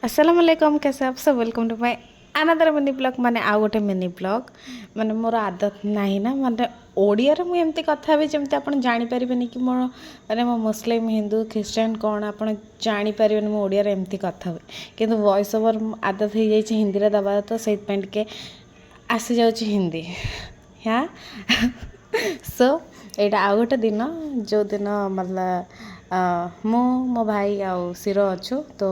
अस्सलाम वालेकुम, कैसे आप सब। Welcome to my another mini blog माने आउ गोटे मिनी ब्लॉग माने मोर आदत नहीं ना माने ओडिया मुझे एमती कथा भी जमती आप जानीपारे कि मोर माने मो मुस्लिम हिंदू ख्रीस्टान कौन आप जानीपारे मो ओडिया एमती कथा हुए कि वॉइस ओवर आदत हो जाए हिंदी दबा तो से आसी जा हिंदी हाँ सो यहाँ आउ गोटे दिन जो दिन मतलब मु मो भाई आउ सिर अच्छु तो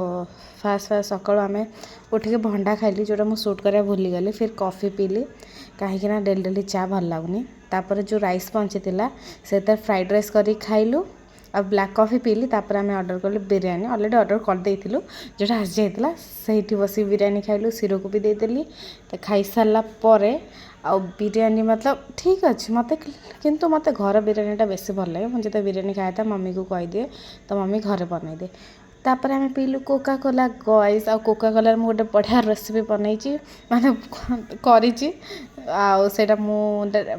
फास्ट फास्ट सकाल आम उठिक भंडा खाइली जोटा मुझे सुट करा भूली गली फिर कॉफ़ी पीली कहीं डेली डेली चा भल लगुनि तापर जो राइस बची से फ्राइड राइस कर खाइलु आ ब्लैक कॉफ़ी पीली तापर आम ऑर्डर कलु बिरयानी ऑलरेडी ऑर्डर कर देइथिलु जोटा आसी जाइतिला सेठी बसी बिरयानी खाइलु सिर को भी देदेली तो खाई सारा पर आ बिरयानी मतलब ठीक अच्छे मत किंतु मत घर बिरयानीटा बेसी भल लगे मुझे तो बिरयानी खाया था मम्मी को कहीदिए तो मम्मी घरे बनई दे तापर आम पीलु कोका कोला गॉइस आ कोका कोला गोटे बढ़िया रेसिपी बनई माने करी आटा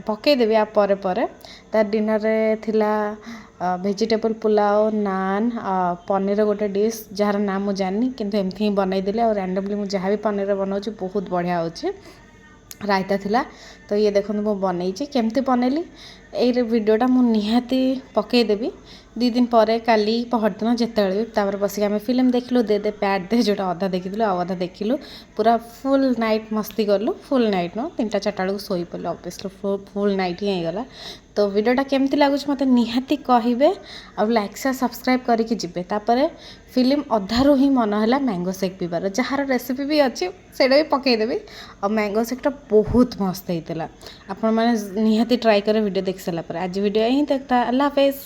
पकईदेवी आ पर तार डिनर रे थिला वेजिटेबल पुलाव नान पनीर गोटे डिश जार ना मुझे जानी किंतु एमती ही बनईदेली और रैंडमली मुझे जहाँ भी पनीर बनाऊँ बहुत बढ़िया होची रायता थिला तो ये देखो मु बनई केमती बनैली ये वीडियोटा मु निहाती पकईदेवी 2 दिन पर काली पहरदिन जिते भी बसिक आम फिल्म देखलु दे दे पैड दे जोटा अधा देखी अधा देखिलु पूरा फुल नाइट मस्ती कलु फुल नाइट न 3टा 4टा बेलू शोई पड़े ऑब्वियसली फुल नाइट ही होगला तो वीडियोटा केमती लगुच मत निहाती कहे और लाइक से सब्सक्राइब करके जिबे तापर फिल्म अधारू ही मन है मैंगो सेक पीबार जार रेसिपी भी अच्छी से भी पकईदेवी और मैंगो सेकटा बहुत मस्त होता आपण मैंने निहाती ट्राए कर वीडियो देख सारा आज वीडियो ही देखता अल्लाह हाफिज़।